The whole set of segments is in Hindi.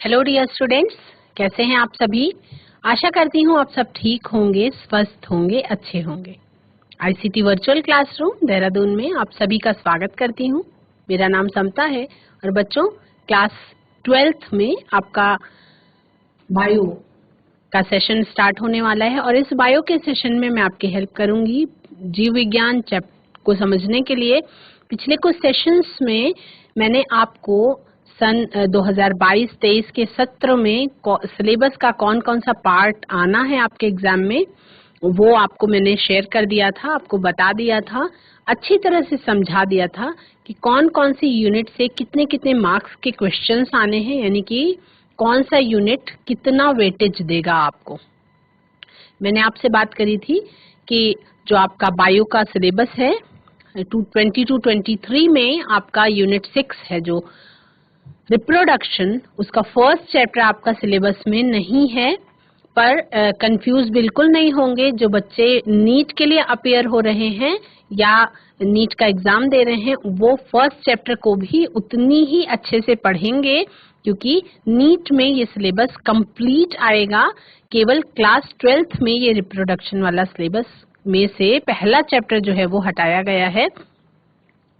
हेलो डियर स्टूडेंट्स, कैसे हैं आप सभी। आशा करती हूँ आप सब ठीक होंगे, स्वस्थ होंगे, अच्छे होंगे। आईसीटी वर्चुअल क्लासरूम देहरादून में आप सभी का स्वागत करती हूँ। मेरा नाम समता है और बच्चों क्लास 12th में आपका बायो का सेशन स्टार्ट होने वाला है और इस बायो के सेशन में मैं आपकी हेल्प करूंगी जीव विज्ञान चैप्टर को समझने के लिए। पिछले कुछ सेशंस में मैंने आपको सन 2022-23 के सत्र में सिलेबस का कौन कौन सा पार्ट आना है आपके एग्जाम में वो आपको मैंने शेयर कर दिया था, आपको बता दिया था, अच्छी तरह से समझा दिया था कि कौन कौन सी यूनिट से कितने कितने मार्क्स के क्वेश्चंस आने हैं, यानी कि कौन सा यूनिट कितना वेटेज देगा आपको। मैंने आपसे बात करी थी कि जो आपका बायो का सिलेबस है 22-23 में आपका यूनिट 6 है जो रिप्रोडक्शन, उसका फर्स्ट चैप्टर आपका सिलेबस में नहीं है। पर कंफ्यूज बिल्कुल नहीं होंगे जो बच्चे नीट के लिए अपेयर हो रहे हैं या नीट का एग्जाम दे रहे हैं, वो फर्स्ट चैप्टर को भी उतनी ही अच्छे से पढ़ेंगे क्योंकि नीट में ये सिलेबस कंप्लीट आएगा। केवल क्लास 12th में ये रिप्रोडक्शन वाला सिलेबस में से पहला चैप्टर जो है वो हटाया गया है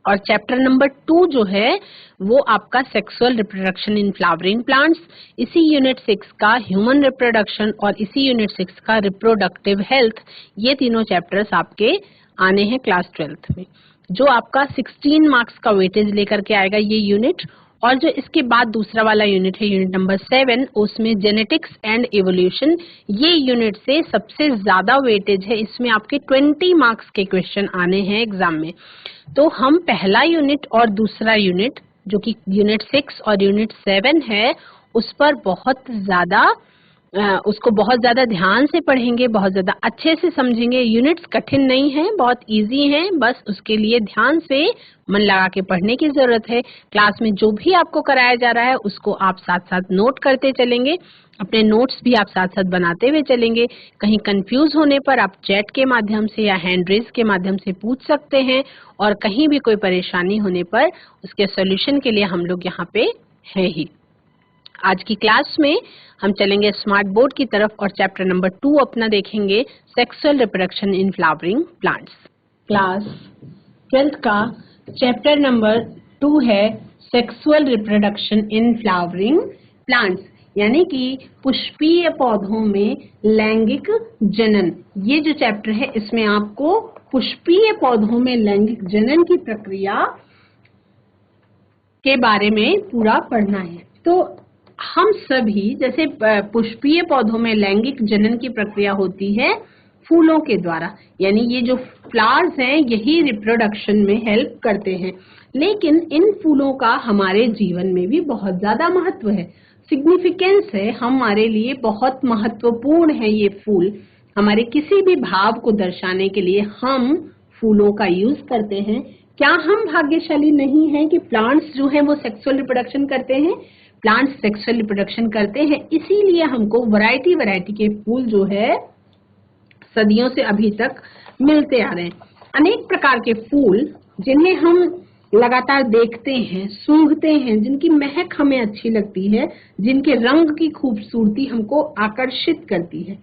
और चैप्टर नंबर 2 जो है वो आपका sexual reproduction in flowering plants, इसी यूनिट 6 का ह्यूमन रिप्रोडक्शन और इसी यूनिट 6 का रिप्रोडक्टिव हेल्थ, ये तीनों चैप्टर्स आपके आने हैं क्लास 12th में, जो आपका 16 मार्क्स का वेटेज लेकर के आएगा ये यूनिट। और जो इसके बाद दूसरा वाला यूनिट है यूनिट नंबर 7, उसमें जेनेटिक्स एंड एवोल्यूशन, ये यूनिट से सबसे ज्यादा वेटेज है, इसमें आपके 20 मार्क्स के क्वेश्चन आने हैं एग्जाम में। तो हम पहला यूनिट और दूसरा यूनिट जो कि यूनिट 6 और यूनिट 7 है उस पर उसको बहुत ज्यादा ध्यान से पढ़ेंगे, बहुत ज्यादा अच्छे से समझेंगे। यूनिट्स कठिन नहीं है, बहुत इजी हैं, बस उसके लिए ध्यान से मन लगा के पढ़ने की जरूरत है। क्लास में जो भी आपको कराया जा रहा है उसको आप साथ साथ नोट करते चलेंगे, अपने नोट्स भी आप साथ साथ बनाते हुए चलेंगे। कहीं कंफ्यूज होने पर आप चैट के माध्यम से या हैंड रेज के माध्यम से पूछ सकते हैं और कहीं भी कोई परेशानी होने पर उसके सॉल्यूशन के लिए हम लोग यहाँ पे हैं ही। आज की क्लास में हम चलेंगे स्मार्ट बोर्ड की तरफ और चैप्टर नंबर 2 अपना देखेंगे sexual reproduction in flowering plants. Class 12th का चैप्टर नंबर 2 है sexual reproduction in flowering plants, यानी कि पुष्पीय पौधों में लैंगिक जनन। ये जो चैप्टर है इसमें आपको पुष्पीय पौधों में लैंगिक जनन की प्रक्रिया के बारे में पूरा पढ़ना है। तो हम सभी, जैसे पुष्पीय पौधों में लैंगिक जनन की प्रक्रिया होती है फूलों के द्वारा, यानी ये जो फ्लावर्स हैं यही रिप्रोडक्शन में हेल्प करते हैं, लेकिन इन फूलों का हमारे जीवन में भी बहुत ज्यादा महत्व है, सिग्निफिकेंस है, हमारे लिए बहुत महत्वपूर्ण है। ये फूल हमारे किसी भी भाव को दर्शाने के लिए हम फूलों का यूज करते हैं। क्या हम भाग्यशाली नहीं हैं कि प्लांट्स जो हैं वो सेक्सुअल रिप्रोडक्शन करते हैं? प्लांट्स सेक्सुअल रिप्रोडक्शन करते हैं, इसीलिए हमको वैरायटी के फूल जो है सदियों से अभी तक मिलते आ रहे हैं। अनेक प्रकार के फूल जिन्हें हम लगातार देखते हैं, सूंघते हैं, जिनकी महक हमें अच्छी लगती है, जिनके रंग की खूबसूरती हमको आकर्षित करती है,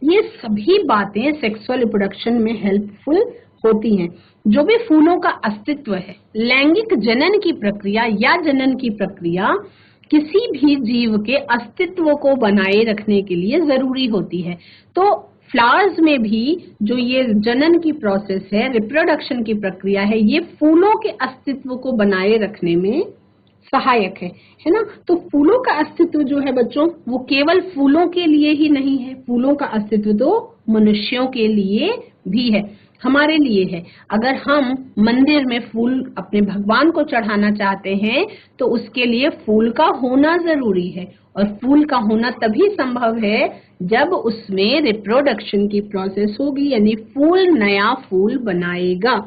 ये सभी बातें सेक्सुअल रिप्रोडक्शन में हेल्पफुल होती हैं। जो भी फूलों का अस्तित्व है, लैंगिक जनन की प्रक्रिया या जनन की प्रक्रिया किसी भी जीव के अस्तित्व को बनाए रखने के लिए जरूरी होती है। तो फ्लावर्स में भी जो ये जनन की प्रोसेस है, रिप्रोडक्शन की प्रक्रिया है, ये फूलों के अस्तित्व को बनाए रखने में सहायक है ना। तो फूलों का अस्तित्व जो है बच्चों वो केवल फूलों के लिए ही नहीं है, फूलों का अस्तित्व तो मनुष्यों के लिए भी है, हमारे लिए है। अगर हम मंदिर में फूल अपने भगवान को चढ़ाना चाहते हैं तो उसके लिए फूल का होना जरूरी है, और फूल का होना तभी संभव है जब उसमें रिप्रोडक्शन की प्रोसेस होगी, यानी फूल नया फूल बनाएगा।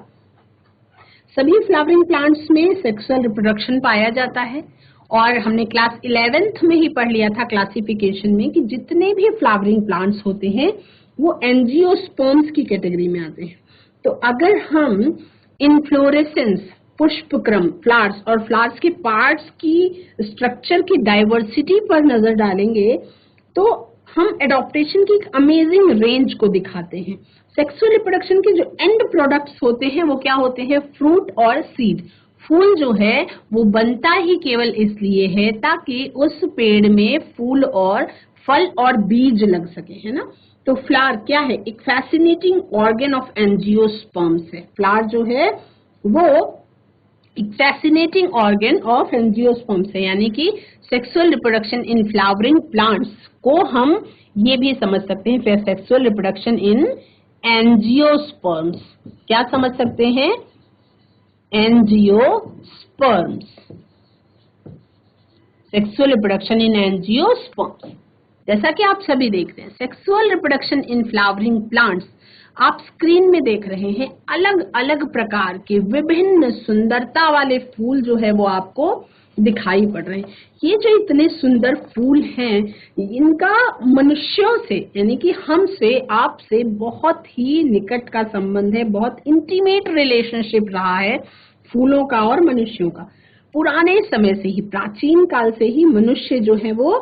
सभी फ्लावरिंग प्लांट्स में सेक्सुअल रिप्रोडक्शन पाया जाता है और हमने क्लास 11th में ही पढ़ लिया था क्लासिफिकेशन में कि जितने भी फ्लावरिंग प्लांट्स होते हैं वो एंजियोस्पर्म्स की कैटेगरी में आते हैं। तो अगर हम इन्फ्लोरेसेंस पुष्पक्रम, फ्लावर्स और फ्लावर्स के पार्ट्स की स्ट्रक्चर की डाइवर्सिटी पर नजर डालेंगे तो हम एडॉप्टेशन की एक अमेजिंग रेंज को दिखाते हैं। सेक्सुअल रिप्रोडक्शन के जो एंड प्रोडक्ट्स होते हैं वो क्या होते हैं? फ्रूट और सीड। फूल जो है वो बनता ही केवल इसलिए है ताकि उस पेड़ में फूल और फल और बीज लग सके, है ना। तो फ्लावर क्या है? एक फैसिनेटिंग ऑर्गन ऑफ एंजियोस्पर्म्स है। फ्लावर जो है वो एक फैसिनेटिंग ऑर्गन ऑफ एंजियोस्पर्म्स है, यानी कि sexual reproduction in flowering plants को हम ये भी समझ सकते हैं सेक्सुअल रिप्रोडक्शन इन एंजियोस्पर्म्स। क्या समझ सकते हैं? Angiosperms, sexual reproduction in angiosperms. जैसा कि आप सभी देख रहे हैं, sexual reproduction in flowering plants, आप स्क्रीन में देख रहे हैं अलग अलग प्रकार के विभिन्न सुंदरता वाले फूल जो है वो आपको दिखाई पड़ रहे हैं। ये जो इतने सुंदर फूल हैं, इनका मनुष्यों से यानी कि हमसे, आपसे बहुत ही निकट का संबंध है, बहुत इंटीमेट रिलेशनशिप रहा है फूलों का और मनुष्यों का। पुराने समय से ही, प्राचीन काल से ही मनुष्य जो है वो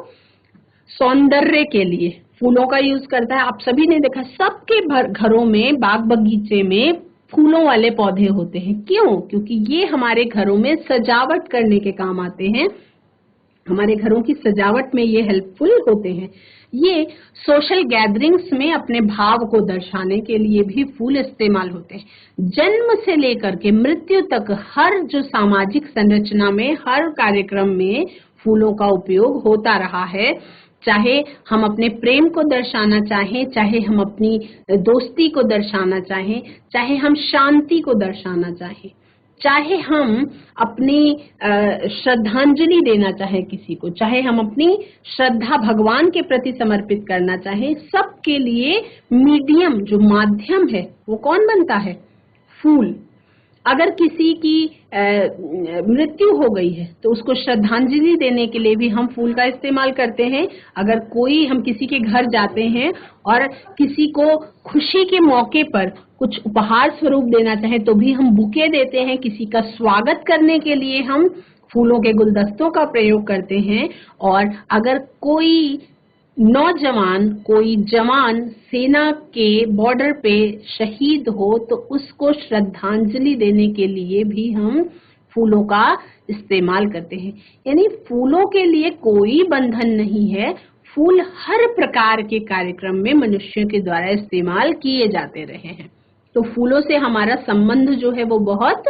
सौंदर्य के लिए फूलों का यूज करता है। आप सभी ने देखा सबके घरों में, बाग बगीचे में फूलों वाले पौधे होते हैं। क्यों? क्योंकि ये हमारे घरों में सजावट करने के काम आते हैं, हमारे घरों की सजावट में ये हेल्पफुल होते हैं। ये सोशल गैदरिंग्स में अपने भाव को दर्शाने के लिए भी फूल इस्तेमाल होते हैं। जन्म से लेकर के मृत्यु तक हर जो सामाजिक संरचना में, हर कार्यक्रम में फूलों का उपयोग होता रहा है। चाहे हम अपने प्रेम को दर्शाना चाहें, चाहे हम अपनी दोस्ती को दर्शाना चाहें, चाहे हम शांति को दर्शाना चाहें, चाहे हम अपनी श्रद्धांजलि देना चाहें किसी को, चाहे हम अपनी श्रद्धा भगवान के प्रति समर्पित करना चाहें, सबके लिए मीडियम, जो माध्यम है, वो कौन बनता है? फूल। अगर किसी की मृत्यु हो गई है तो उसको श्रद्धांजलि देने के लिए भी हम फूल का इस्तेमाल करते हैं। अगर हम किसी के घर जाते हैं और किसी को खुशी के मौके पर कुछ उपहार स्वरूप देना चाहें तो भी हम बुके देते हैं। किसी का स्वागत करने के लिए हम फूलों के गुलदस्तों का प्रयोग करते हैं। और अगर कोई नौजवान, कोई जवान सेना के बॉर्डर पे शहीद हो तो उसको श्रद्धांजलि देने के लिए भी हम फूलों का इस्तेमाल करते हैं। यानी फूलों के लिए कोई बंधन नहीं है। फूल हर प्रकार के कार्यक्रम में मनुष्यों के द्वारा इस्तेमाल किए जाते रहे हैं। तो फूलों से हमारा संबंध जो है वो बहुत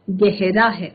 गहरा है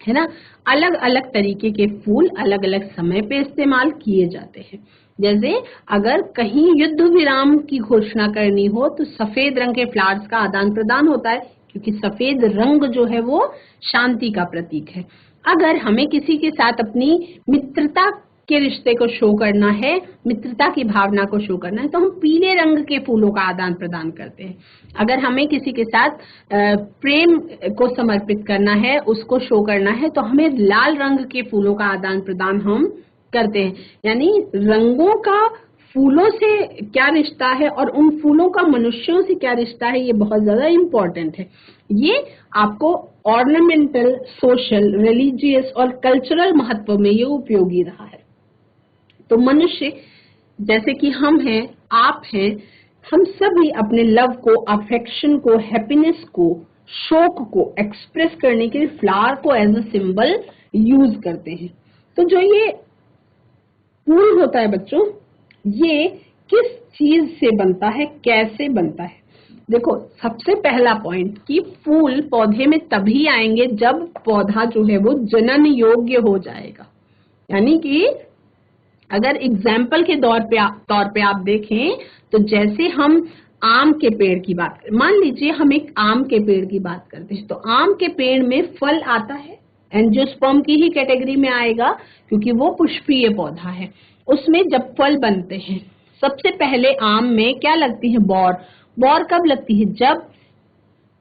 ना। अलग अलग तरीके के फूल अलग अलग समय पे इस्तेमाल किए जाते हैं। जैसे अगर कहीं युद्ध विराम की घोषणा करनी हो तो सफेद रंग के फ्लावर्स का आदान प्रदान होता है, क्योंकि सफेद रंग जो है वो शांति का प्रतीक है। अगर हमें किसी के साथ अपनी मित्रता के रिश्ते को शो करना है, मित्रता की भावना को शो करना है, तो हम पीले रंग के फूलों का आदान प्रदान करते हैं। अगर हमें किसी के साथ प्रेम को समर्पित करना है, उसको शो करना है, तो हमें लाल रंग के फूलों का आदान प्रदान हम करते हैं। यानी रंगों का फूलों से क्या रिश्ता है और उन फूलों का मनुष्यों से क्या रिश्ता है, ये बहुत ज्यादा इम्पोर्टेंट है। ये आपको ऑर्नामेंटल, सोशल, रिलीजियस और कल्चरल महत्व में ये उपयोगी रहा है। तो मनुष्य जैसे कि हम हैं, आप हैं, हम सभी अपने लव को, अफेक्शन को, हैप्पीनेस को, शोक को एक्सप्रेस करने के लिए फ्लावर को एज अ सिंबल यूज करते हैं। तो जो ये फूल होता है बच्चों, ये किस चीज से बनता है, कैसे बनता है? देखो, सबसे पहला पॉइंट कि फूल पौधे में तभी आएंगे जब पौधा जो है वो जनन योग्य हो जाएगा। यानी कि अगर एग्जाम्पल के तौर पे आप देखें तो जैसे हम आम के पेड़ की बात करें, मान लीजिए हम एक आम के पेड़ की बात करते हैं, तो आम के पेड़ में फल आता है, एंजियोस्पर्म की ही कैटेगरी में आएगा क्योंकि वो पुष्पीय पौधा है। उसमें जब फल बनते हैं, सबसे पहले आम में क्या लगती है? बौर। बौर कब लगती है? जब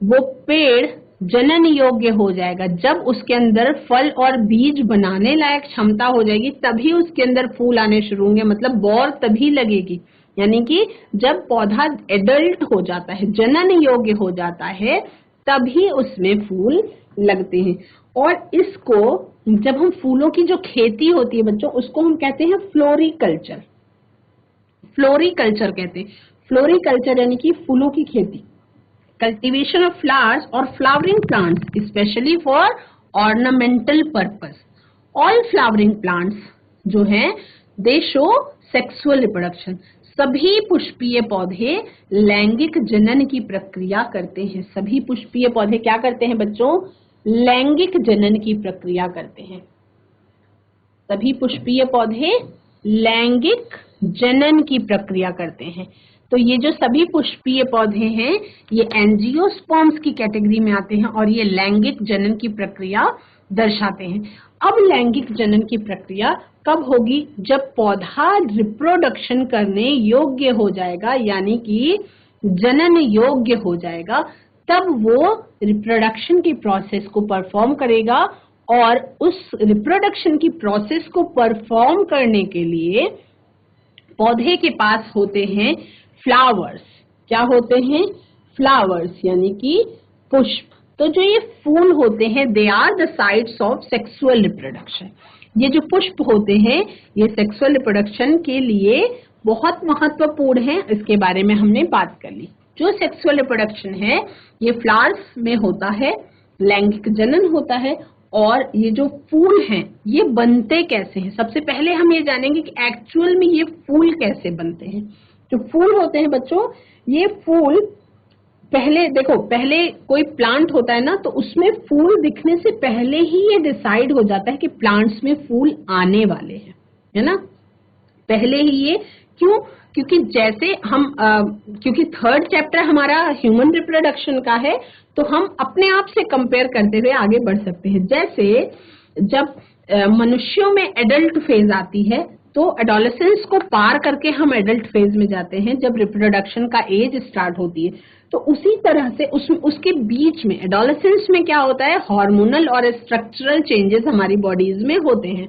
वो पेड़ जनन योग्य हो जाएगा, जब उसके अंदर फल और बीज बनाने लायक क्षमता हो जाएगी, तभी उसके अंदर फूल आने शुरू होंगे। मतलब बौर तभी लगेगी, यानी कि जब पौधा एडल्ट हो जाता है, जनन योग्य हो जाता है, तभी उसमें फूल लगते हैं। और इसको जब हम फूलों की जो खेती होती है बच्चों, उसको हम कहते हैं फ्लोरिकल्चर। फ्लोरिकल्चर कहते हैं। फ्लोरिकल्चर यानी कि फूलों की खेती। कल्टीवेशन ऑफ फ्लावर्स और flowering plants specially for ornamental purpose. All flowering plants जो हैं दे शो सेक्सुअल रिप्रोडक्शन। सभी पुष्पीय पौधे लैंगिक जनन की प्रक्रिया करते हैं। सभी पुष्पीय पौधे क्या करते हैं बच्चों? लैंगिक जनन की प्रक्रिया करते हैं। सभी पुष्पीय पौधे लैंगिक जनन की प्रक्रिया करते हैं। तो ये जो सभी पुष्पीय पौधे हैं ये एंजियोस्पर्म्स की कैटेगरी में आते हैं और ये लैंगिक जनन की प्रक्रिया दर्शाते हैं। अब लैंगिक जनन की प्रक्रिया कब होगी? जब पौधा रिप्रोडक्शन करने योग्य हो जाएगा, यानी कि जनन योग्य हो जाएगा, तब वो रिप्रोडक्शन की प्रोसेस को परफॉर्म करेगा। और उस रिप्रोडक्शन की प्रोसेस को परफॉर्म करने के लिए पौधे के पास होते हैं फ्लावर्स। क्या होते हैं? फ्लावर्स यानी कि पुष्प। तो जो ये फूल होते हैं they are the sites of sexual reproduction. ये जो पुष्प होते हैं ये सेक्सुअल रिप्रोडक्शन के लिए बहुत महत्वपूर्ण है। इसके बारे में हमने बात कर ली। जो सेक्सुअल रिप्रोडक्शन है ये फ्लावर्स में होता है, लैंगिक जनन होता है। और ये जो फूल हैं ये बनते कैसे हैं? सबसे पहले हम ये जानेंगे कि एक्चुअल में ये फूल कैसे बनते हैं। जो फूल होते हैं बच्चों, ये फूल पहले देखो, पहले कोई प्लांट होता है ना, तो उसमें फूल दिखने से पहले ही ये डिसाइड हो जाता है कि प्लांट्स में फूल आने वाले हैं, है ना। पहले ही ये क्यों? क्योंकि जैसे हम क्योंकि थर्ड चैप्टर हमारा ह्यूमन रिप्रोडक्शन का है, तो हम अपने आप से कंपेयर करते हुए आगे बढ़ सकते हैं। जैसे जब मनुष्यों में एडल्ट फेज आती है तो एडोलेसेंस को पार करके हम एडल्ट फेज में जाते हैं जब रिप्रोडक्शन का एज स्टार्ट होती है। तो उसी तरह से उसके बीच में एडोलेसेंस में क्या होता है? हार्मोनल और स्ट्रक्चरल चेंजेस हमारी बॉडीज में होते हैं।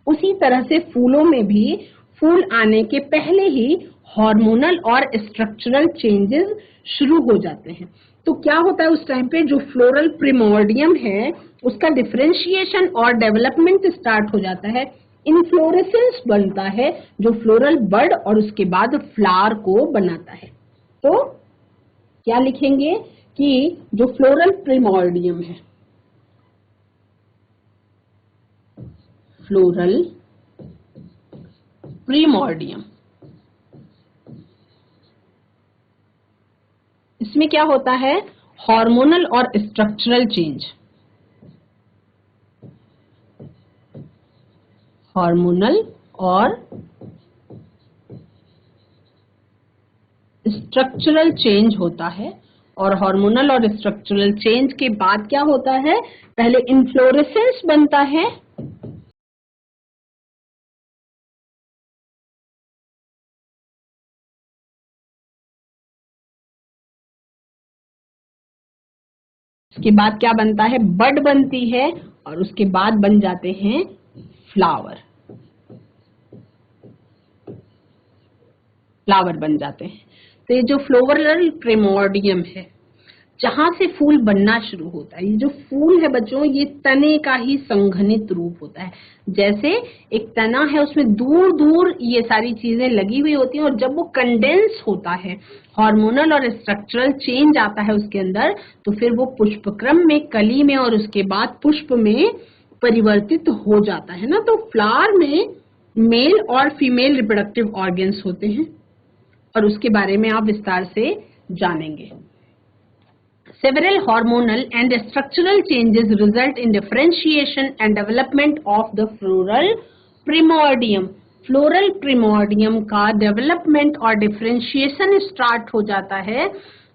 उसी तरह से फूलों में भी फूल आने के पहले ही हार्मोनल और स्ट्रक्चरल चेंजेस शुरू हो जाते हैं। तो क्या होता है उस टाइम पे? जो फ्लोरल प्रिमोर्डियम है उसका डिफरेंशिएशन और डेवलपमेंट स्टार्ट हो जाता है। इन्फ्लोरेसेंस बनता है जो फ्लोरल बड और उसके बाद फ्लावर को बनाता है। तो क्या लिखेंगे कि जो फ्लोरल प्रिमोर्डियम है, फ्लोरल प्रिमोर्डियम, इसमें क्या होता है? हार्मोनल और स्ट्रक्चरल चेंज। हार्मोनल और स्ट्रक्चरल चेंज होता है। और हार्मोनल और स्ट्रक्चरल चेंज के बाद क्या होता है? पहले इन्फ्लोरेसेंस बनता है, उसके बाद क्या बनता है? बड बनती है और उसके बाद बन जाते हैं फ्लावर। फ्लावर बन जाते हैं। तो ये जो फ्लोरल प्रिमोर्डियम है जहां से फूल बनना शुरू होता है, ये जो फूल है बच्चों ये तने का ही संघनित रूप होता है। जैसे एक तना है उसमें दूर दूर ये सारी चीजें लगी हुई होती हैं और जब वो कंडेंस होता है, हार्मोनल और स्ट्रक्चरल चेंज आता है उसके अंदर, तो फिर वो पुष्पक्रम में, कली में और उसके बाद पुष्प में परिवर्तित हो जाता है ना। तो फ्लावर में मेल और फीमेल रिप्रोडक्टिव ऑर्गन्स होते हैं और उसके बारे में आप विस्तार से जानेंगे। Several hormonal and structural changes result in differentiation and development of the floral primordium. Floral primordium का development और differentiation start हो जाता है।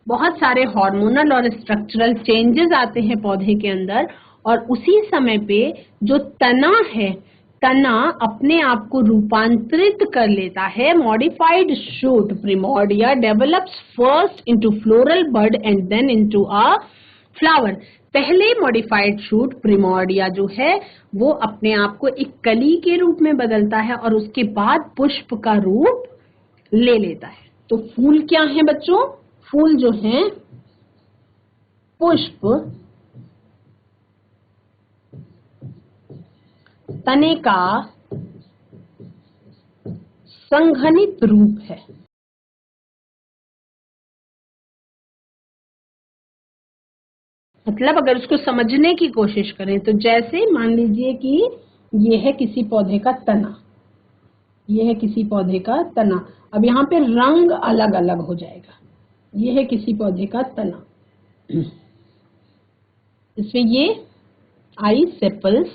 बहुत सारे hormonal और structural changes आते हैं पौधे के अंदर और उसी समय पे जो तना है, तना अपने आप को रूपांतरित कर लेता है। Modified shoot primordia develops first into floral bud and then into a flower. पहले मॉडिफाइड शूट प्रिमोर्डिया जो है वो अपने आप को एक कली के रूप में बदलता है और उसके बाद पुष्प का रूप ले लेता है। तो फूल क्या है बच्चों? फूल जो हैं पुष्प तने का संघनित रूप है। मतलब अगर उसको समझने की कोशिश करें तो जैसे मान लीजिए कि ये है किसी पौधे का तना, ये है किसी पौधे का तना। अब यहाँ पे रंग अलग अलग हो जाएगा। ये है किसी पौधे का तना, इसमें ये आई सेपल्स,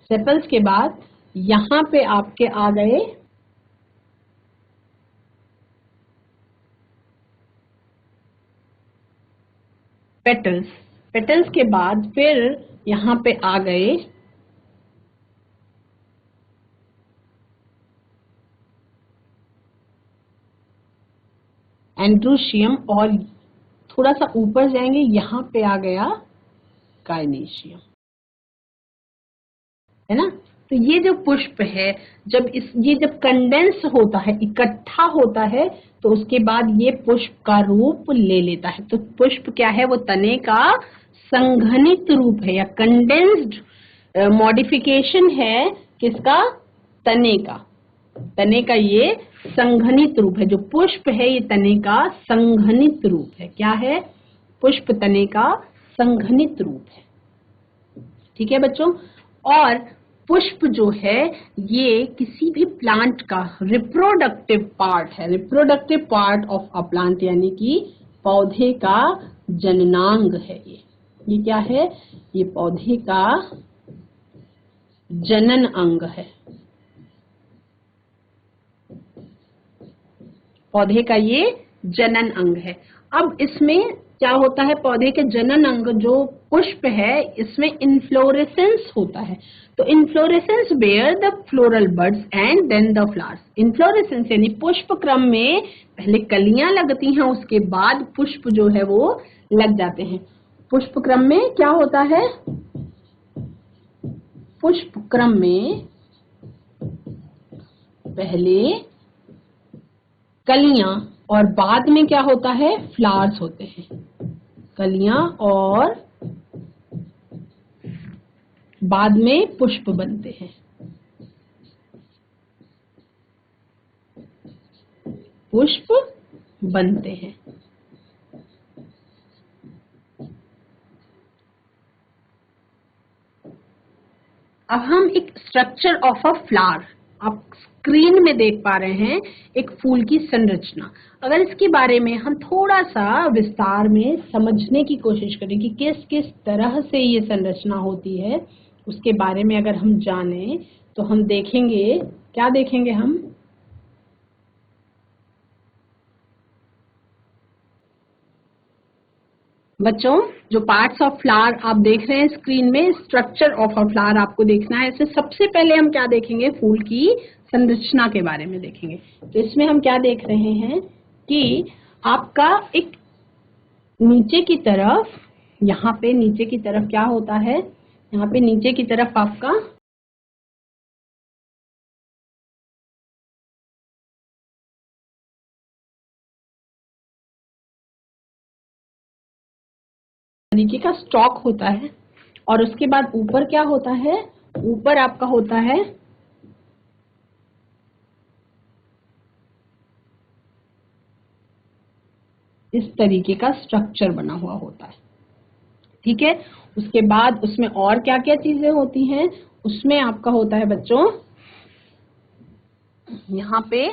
सेपल्स के बाद यहाँ पे आपके आ गए पेटल्स, पेटल्स के बाद फिर यहाँ पे आ गए एंड्रोशियम, और थोड़ा सा ऊपर जाएंगे यहाँ पे आ गया गायनेशियम, है ना। तो ये जो पुष्प है, जब ये जब कंडेंस होता है, इकट्ठा होता है, तो उसके बाद ये पुष्प का रूप ले लेता है। तो पुष्प क्या है, वो तने का संघनित रूप है या कंडेंस्ड मॉडिफिकेशन है। किसका? तने का। तने का ये संघनित रूप है। जो पुष्प है ये तने का संघनित रूप है। क्या है? पुष्प तने का संघनित रूप है। ठीक है बच्चों। और पुष्प जो है ये किसी भी प्लांट का रिप्रोडक्टिव पार्ट है, reproductive part of a plant, यानी कि पौधे का जननांग है। ये क्या है? ये पौधे का जनन अंग है। पौधे का ये जनन अंग है। अब इसमें क्या होता है? पौधे के जनन अंग जो पुष्प है, इसमें इन्फ्लोरेसेंस होता है। तो inflorescence bear the floral buds and then the flowers. Inflorescence यानी पुष्प क्रम में पहले कलियां लगती हैं, उसके बाद पुष्प जो है वो लग जाते हैं। पुष्प क्रम में क्या होता है? पुष्प क्रम में पहले कलियां और बाद में क्या होता है? फ्लावर्स होते हैं। कलियां और बाद में पुष्प बनते हैं। पुष्प बनते हैं। अब हम एक स्ट्रक्चर ऑफ अ फ्लावर, आप स्क्रीन में देख पा रहे हैं एक फूल की संरचना। अगर इसके बारे में हम थोड़ा सा विस्तार में समझने की कोशिश करें कि किस किस तरह से ये संरचना होती है, उसके बारे में अगर हम जानें तो हम देखेंगे, क्या देखेंगे हम? बच्चों, जो पार्ट्स ऑफ फ्लावर आप देख रहे हैं स्क्रीन में, स्ट्रक्चर ऑफ अ फ्लावर आपको देखना है। इससे सबसे पहले हम क्या देखेंगे? फूल की संरचना के बारे में देखेंगे। तो इसमें हम क्या देख रहे हैं कि आपका एक नीचे की तरफ, यहाँ पे नीचे की तरफ क्या होता है? यहाँ पे नीचे की तरफ आपका तरीके का स्टॉक होता है, और उसके बाद ऊपर क्या होता है? ऊपर आपका होता है इस तरीके का स्ट्रक्चर बना हुआ होता है। ठीक है। उसके बाद उसमें और क्या क्या चीजें होती हैं? उसमें आपका होता है बच्चों, यहाँ पे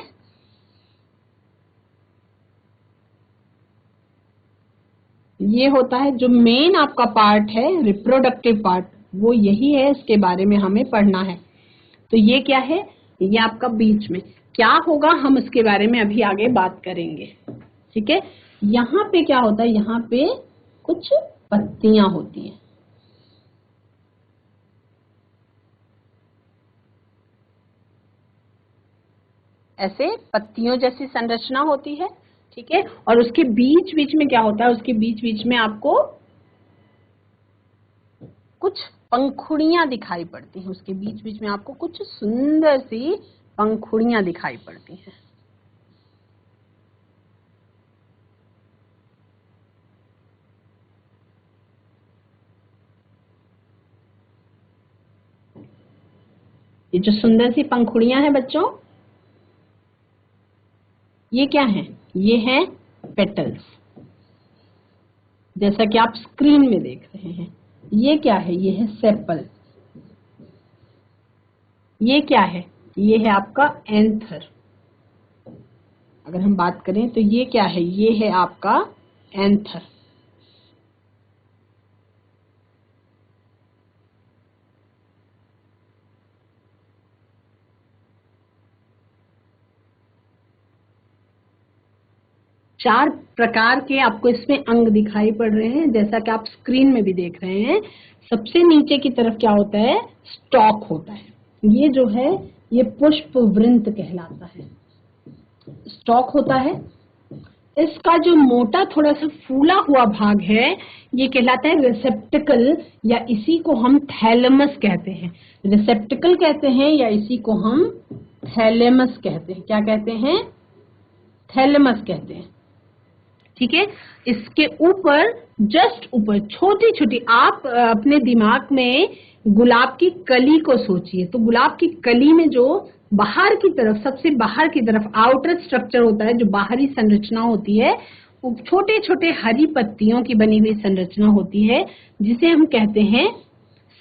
ये होता है जो मेन आपका पार्ट है, रिप्रोडक्टिव पार्ट, वो यही है। इसके बारे में हमें पढ़ना है। तो ये क्या है? ये आपका बीच में क्या होगा, हम उसके बारे में अभी आगे बात करेंगे। ठीक है। यहाँ पे क्या होता है? यहाँ पे कुछ पत्तियां होती हैं, ऐसे पत्तियों जैसी संरचना होती है। ठीक है। और उसके बीच बीच में क्या होता है? उसके बीच बीच में आपको कुछ पंखुड़ियां दिखाई पड़ती हैं। उसके बीच बीच में आपको कुछ सुंदर सी पंखुड़ियां दिखाई पड़ती हैं। ये जो सुंदर सी पंखुड़ियां हैं बच्चों, ये क्या है? ये हैं पेटल्स, जैसा कि आप स्क्रीन में देख रहे हैं। ये क्या है? ये है सेपल। ये क्या है? ये है आपका एंथर। अगर हम बात करें तो ये क्या है? ये है आपका एंथर। चार प्रकार के आपको इसमें अंग दिखाई पड़ रहे हैं, जैसा कि आप स्क्रीन में भी देख रहे हैं। सबसे नीचे की तरफ क्या होता है? स्टॉक होता है। ये जो है ये पुष्प वृंत कहलाता है। स्टॉक होता है। इसका जो मोटा थोड़ा सा फूला हुआ भाग है ये कहलाता है रिसेप्टिकल, या इसी को हम थैलेमस कहते हैं। रिसेप्टिकल कहते हैं या इसी को हम थैलेमस कहते हैं। क्या कहते हैं? थैलेमस कहते हैं। ठीक है। इसके ऊपर, जस्ट ऊपर, छोटी छोटी, आप अपने दिमाग में गुलाब की कली को सोचिए। तो गुलाब की कली में जो बाहर की तरफ, सबसे बाहर की तरफ आउटर स्ट्रक्चर होता है, जो बाहरी संरचना होती है, वो छोटे छोटे हरी पत्तियों की बनी हुई संरचना होती है, जिसे हम कहते हैं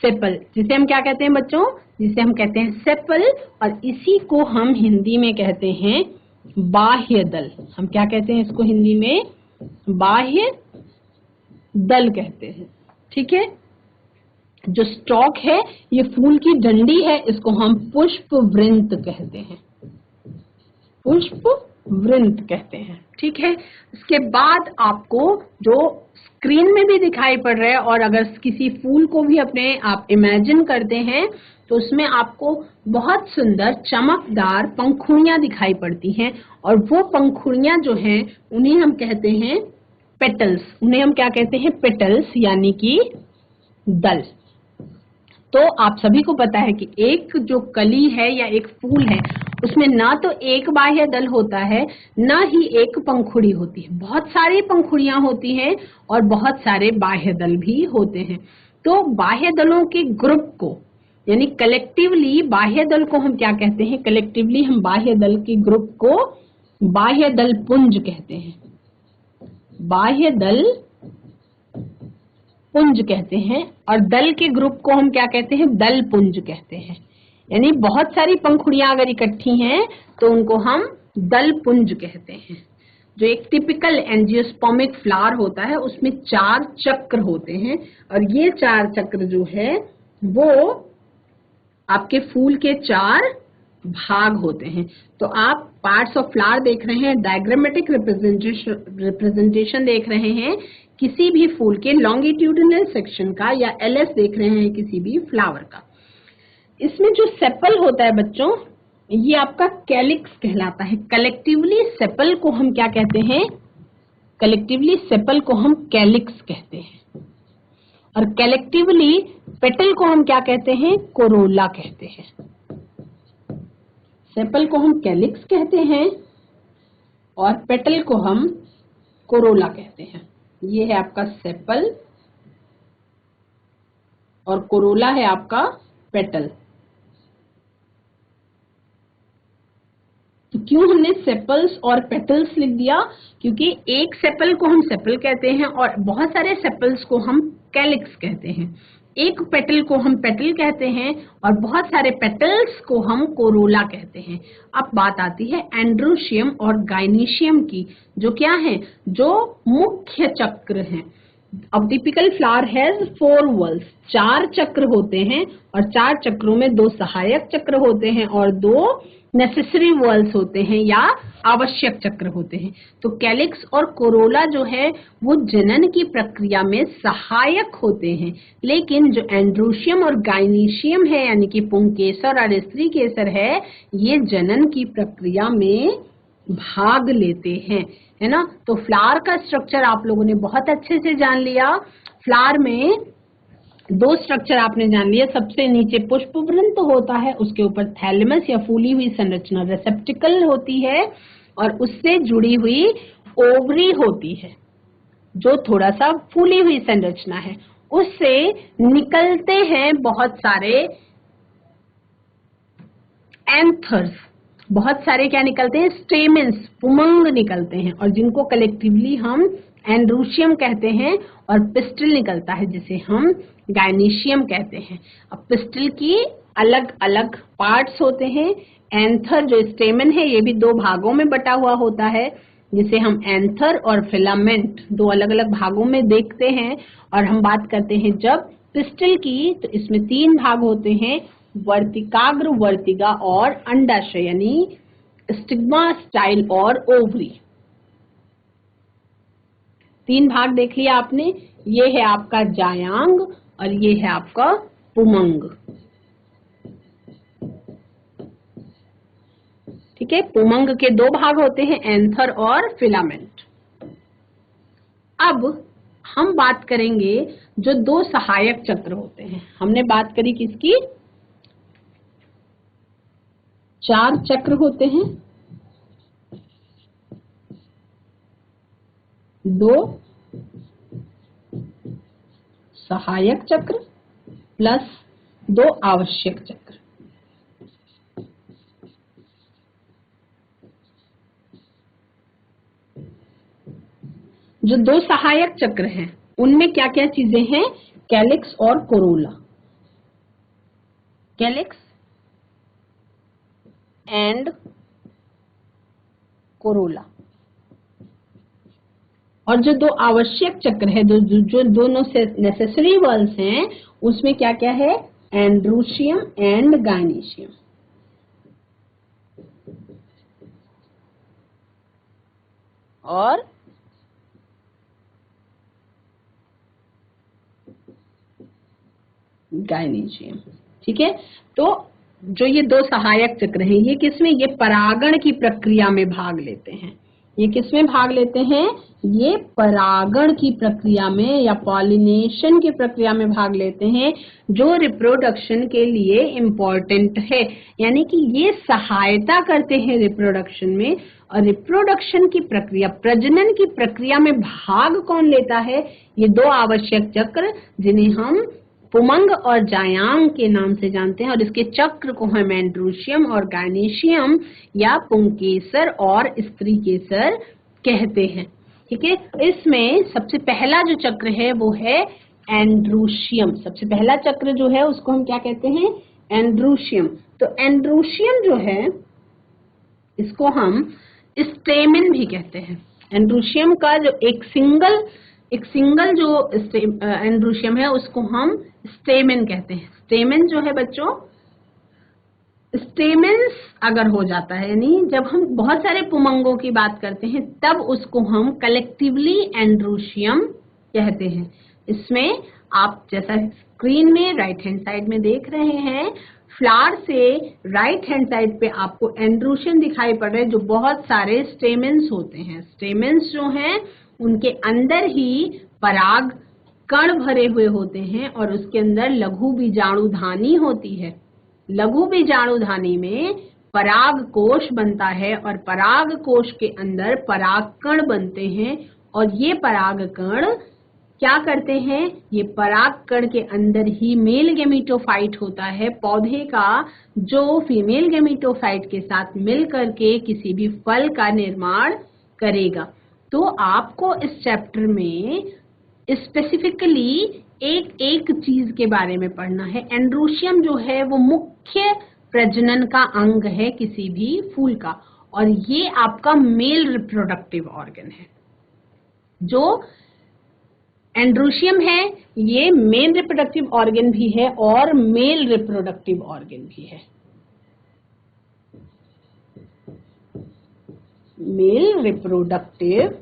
सेपल। जिसे हम क्या कहते हैं बच्चों? जिसे हम कहते हैं सेपल। और इसी को हम हिंदी में कहते हैं बाह्य दल। हम क्या कहते हैं इसको हिंदी में? बाह्य दल कहते हैं। ठीक है। जो स्टॉक है ये फूल की डंडी है, इसको हम पुष्प वृंत कहते हैं। पुष्प वृंत कहते हैं। ठीक है। इसके बाद आपको जो स्क्रीन में भी दिखाई पड़ रहा है, और अगर किसी फूल को भी अपने आप इमेजिन करते हैं तो उसमें आपको बहुत सुंदर चमकदार पंखुड़ियां दिखाई पड़ती हैं, और वो पंखुड़ियां जो हैं उन्हें हम कहते हैं पेटल्स। उन्हें हम क्या कहते हैं? पेटल्स, यानी कि दल। तो आप सभी को पता है कि एक जो कली है या एक फूल है, उसमें ना तो एक बाह्य दल होता है, ना ही एक पंखुड़ी होती है। बहुत सारी पंखुड़ियां होती हैं और बहुत सारे बाह्य दल भी होते हैं। तो बाह्य दलों के ग्रुप को, यानी कलेक्टिवली बाह्य दल को हम क्या कहते हैं? कलेक्टिवली हम बाह्य दल के ग्रुप को बाह्य दल पुंज कहते हैं। बाह्य दल पुंज कहते हैं। और दल के ग्रुप को हम क्या कहते हैं? दल पुंज कहते हैं। यानी बहुत सारी पंखुड़ियां अगर इकट्ठी हैं तो उनको हम दल पुंज कहते हैं। जो एक टिपिकल एंजियोस्पर्मिक फ्लावर होता है उसमें 4 चक्र होते हैं, और ये 4 चक्र जो है वो आपके फूल के 4 भाग होते हैं। तो आप पार्ट्स ऑफ फ्लावर देख रहे हैं, डायग्रामेटिक रिप्रेजेंटेशन देख रहे हैं किसी भी फूल के लॉन्गिट्यूडिनल सेक्शन का, या एलएस देख रहे हैं किसी भी फ्लावर का। इसमें जो सेपल होता है बच्चों, ये आपका कैलिक्स कहलाता है। कलेक्टिवली सेपल को हम क्या कहते हैं? कलेक्टिवली सेपल को हम कैलिक्स कहते हैं। और कलेक्टिवली पेटल को हम क्या कहते हैं? कोरोला कहते हैं। सेपल को हम कैलिक्स कहते हैं और पेटल को हम कोरोला कहते हैं। ये है आपका सेपल और कोरोला है आपका पेटल। तो क्यों हमने सेपल्स और पेटल्स लिख दिया? क्योंकि एक सेपल को हम सेपल कहते हैं और बहुत सारे सेपल्स को हम कैलिक्स कहते हैं। एक पेटल को हम पेटल कहते हैं और बहुत सारे पेटल्स को हम कोरोला कहते हैं। अब बात आती है एंड्रोशियम और गाइनीशियम की, जो क्या है? जो मुख्य चक्र हैं। अब टिपिकल फ्लावर हैज 4 वॉल्स, 4 चक्र होते हैं, और 4 चक्रों में 2 सहायक चक्र होते हैं और 2 नेसेसरी वॉल्स होते हैं या आवश्यक चक्र होते हैं। तो कैलिक्स और कोरोला जो है वो जनन की प्रक्रिया में सहायक होते हैं, लेकिन जो एंड्रोशियम और गाइनीशियम है यानी कि पुंकेसर और स्त्री केसर है, ये जनन की प्रक्रिया में भाग लेते हैं, है ना। तो फ्लावर का स्ट्रक्चर आप लोगों ने बहुत अच्छे से जान लिया। फ्लावर में 2 स्ट्रक्चर आपने जान लिया। सबसे नीचे पुष्पवृंत होता है, उसके ऊपर थैलेमस या फूली हुई संरचना रेसेप्टिकल होती है, और उससे जुड़ी हुई ओवरी होती है जो थोड़ा सा फूली हुई संरचना है। उससे निकलते हैं बहुत सारे एंथर्स, बहुत सारे क्या निकलते हैं, स्टेमेंस, पुमंग निकलते हैं, और जिनको कलेक्टिवली हम एंड्रूशियम कहते हैं, और पिस्टल निकलता है जिसे हम गायनीशियम कहते हैं। अब पिस्टल की अलग अलग पार्ट्स होते हैं। एंथर जो स्टेमन है ये भी दो भागों में बटा हुआ होता है, जिसे हम एंथर और फिलामेंट दो अलग अलग भागों में देखते हैं। और हम बात करते हैं जब पिस्टल की, तो इसमें तीन भाग होते हैं, वर्तिकाग्र, वर्तिका और अंडाशय, यानी स्टिग्मा, स्टाइल और ओवरी। तीन भाग देख लिया आपने, ये है आपका जायांग और ये है आपका पुमंग। ठीक है, पुमंग के दो भाग होते हैं, एंथर और फिलामेंट। अब हम बात करेंगे जो दो सहायक चक्र होते हैं। हमने बात करी किसकी, चार चक्र होते हैं, दो सहायक चक्र प्लस दो आवश्यक चक्र। जो दो सहायक चक्र हैं उनमें क्या क्या चीजें हैं, कैलिक्स और कोरोला। Calyx and Corolla. और जो दो आवश्यक चक्र है, जो दोनों से नेसेसरी वर्ल्स हैं, उसमें क्या क्या है, एंड्रूशियम एंड गायनीशियम। और गायनीशियम। ठीक है, तो जो ये दो सहायक चक्र हैं, ये किसमें, ये परागण की प्रक्रिया में भाग लेते हैं। ये किसमें भाग लेते हैं, ये परागण की प्रक्रिया में या पॉलिनेशन की प्रक्रिया में भाग लेते हैं, जो रिप्रोडक्शन के लिए इम्पोर्टेंट है। यानी कि ये सहायता करते हैं रिप्रोडक्शन में। और रिप्रोडक्शन की प्रक्रिया, प्रजनन की प्रक्रिया में भाग कौन लेता है, ये दो आवश्यक चक्र, जिन्हें हम पुमंग और जायांग के नाम से जानते हैं। और इसके चक्र को हम एंड्रूशियम और गायनीशियम या पुंकेसर और स्त्रीकेसर कहते हैं। ठीक है, इसमें सबसे पहला जो चक्र है वो है एंड्रूशियम। सबसे पहला चक्र जो है उसको हम क्या कहते हैं, एंड्रूशियम। तो एंड्रूशियम जो है इसको हम स्टेमेन भी कहते हैं। एंड्रूशियम का जो एक सिंगल जो एंड्रूशियम है उसको हम स्टेमेन कहते हैं। स्टेमेन जो है बच्चों, स्टेमेन्स अगर हो जाता है, यानी जब हम बहुत सारे पुमंगों की बात करते हैं तब उसको हम कलेक्टिवली एंड्रूशियम कहते हैं। इसमें आप जैसा स्क्रीन में राइट हैंड साइड में देख रहे हैं, फ्लावर से राइट हैंड साइड पे आपको एंड्रूशियम दिखाई पड़ रहे हैं, जो बहुत सारे स्टेमेन्स होते हैं। स्टेमेन्स जो हैं उनके अंदर ही पराग कण भरे हुए होते हैं और उसके अंदर लघु बीजाणुधानी होती है। लघु बीजाणुधानी में पराग कोश बनता है और पराग कोश के अंदर पराग कण बनते हैं। और ये पराग कण क्या करते हैं, ये पराग कण के अंदर ही मेल गेमिटोफाइट होता है पौधे का, जो फीमेल गेमिटोफाइट के साथ मिल करके किसी भी फल का निर्माण करेगा। तो आपको इस चैप्टर में स्पेसिफिकली एक एक चीज के बारे में पढ़ना है। एंड्रूशियम जो है वो मुख्य प्रजनन का अंग है किसी भी फूल का, और ये आपका मेल रिप्रोडक्टिव ऑर्गन है। जो एंड्रूशियम है ये मेन रिप्रोडक्टिव ऑर्गन भी है और मेल रिप्रोडक्टिव ऑर्गन भी है। मेल रिप्रोडक्टिव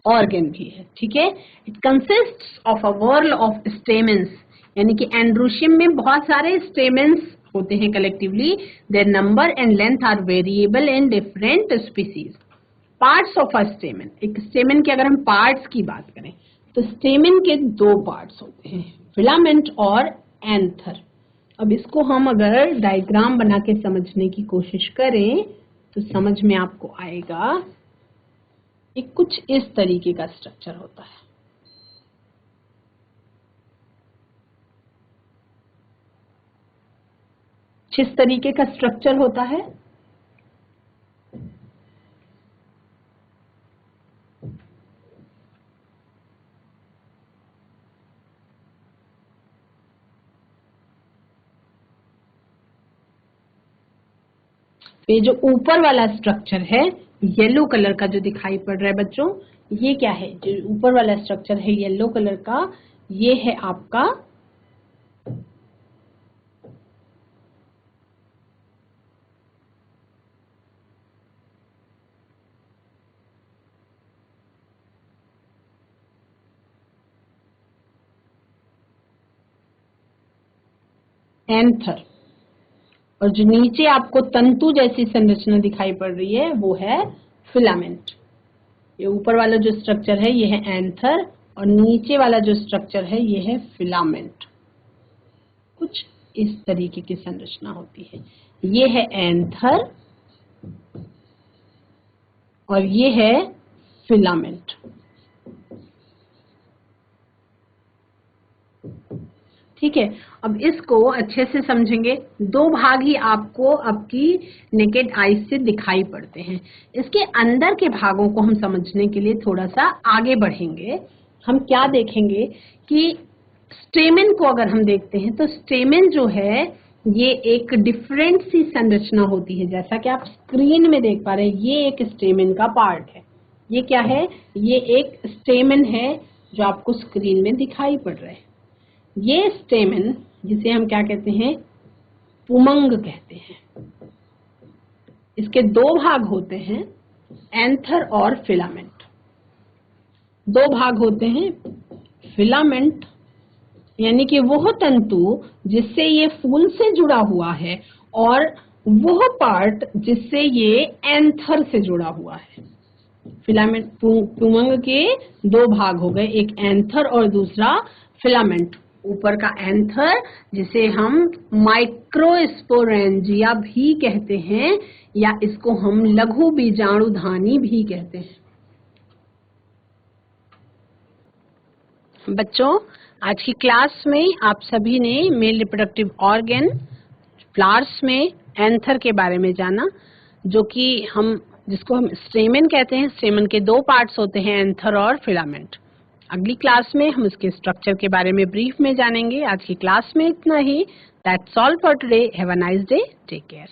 ऑर्गन भी है। ठीक है, it consists of a whorl of stamens, यानी कि एंड्रूशियम में बहुत सारे स्टेमेन्स होते हैं collectively. Their number and length are variable in different species. Parts of a stamen, एक स्टेमेन के अगर हम पार्ट्स की बात करें तो स्टेमेन के दो पार्ट्स होते हैं, फिलामेंट और एंथर। अब इसको हम अगर डायग्राम बना के समझने की कोशिश करें तो समझ में आपको आएगा कि कुछ इस तरीके का स्ट्रक्चर होता है। किस तरीके का स्ट्रक्चर होता है? ये जो ऊपर वाला स्ट्रक्चर है येलो कलर का जो दिखाई पड़ रहा है बच्चों, ये क्या है? जो ऊपर वाला स्ट्रक्चर है येलो कलर का, ये है आपका एंथर, और जो नीचे आपको तंतु जैसी संरचना दिखाई पड़ रही है वो है फिलामेंट। ये ऊपर वाला जो स्ट्रक्चर है ये है एंथर और नीचे वाला जो स्ट्रक्चर है ये है फिलामेंट। कुछ इस तरीके की संरचना होती है। ये है एंथर और ये है फिलामेंट। ठीक है, अब इसको अच्छे से समझेंगे। दो भाग ही आपको आपकी नेकेड आई से दिखाई पड़ते हैं। इसके अंदर के भागों को हम समझने के लिए थोड़ा सा आगे बढ़ेंगे। हम क्या देखेंगे कि स्टेमेन को अगर हम देखते हैं तो स्टेमेन जो है ये एक डिफरेंट सी संरचना होती है। जैसा कि आप स्क्रीन में देख पा रहे हैं, ये एक स्टेमेन का पार्ट है। ये क्या है? ये एक स्टेमेन है जो आपको स्क्रीन में दिखाई पड़ रहा है। ये स्टेमेन, जिसे हम क्या कहते हैं? पुमंग कहते हैं। इसके दो भाग होते हैं, एंथर और फिलामेंट। दो भाग होते हैं। फिलामेंट यानी कि वह तंतु जिससे ये फूल से जुड़ा हुआ है और वह पार्ट जिससे ये एंथर से जुड़ा हुआ है। फिलामेंट, पुमंग के दो भाग हो गए, एक एंथर और दूसरा फिलामेंट। ऊपर का एंथर जिसे हम माइक्रोस्पोरेंजिया भी कहते हैं या इसको हम लघु बीजाणुधानी भी कहते हैं। बच्चों, आज की क्लास में आप सभी ने मेल रिप्रोडक्टिव ऑर्गन फ्लावर्स में एंथर के बारे में जाना, जो कि जिसको हम स्टेमन कहते हैं। स्टेमन के दो पार्ट्स होते हैं, एंथर और फिलामेंट। अगली क्लास में हम इसके स्ट्रक्चर के बारे में ब्रीफ में जानेंगे। आज की क्लास में इतना ही। That's all for today. Have a nice day. Take care.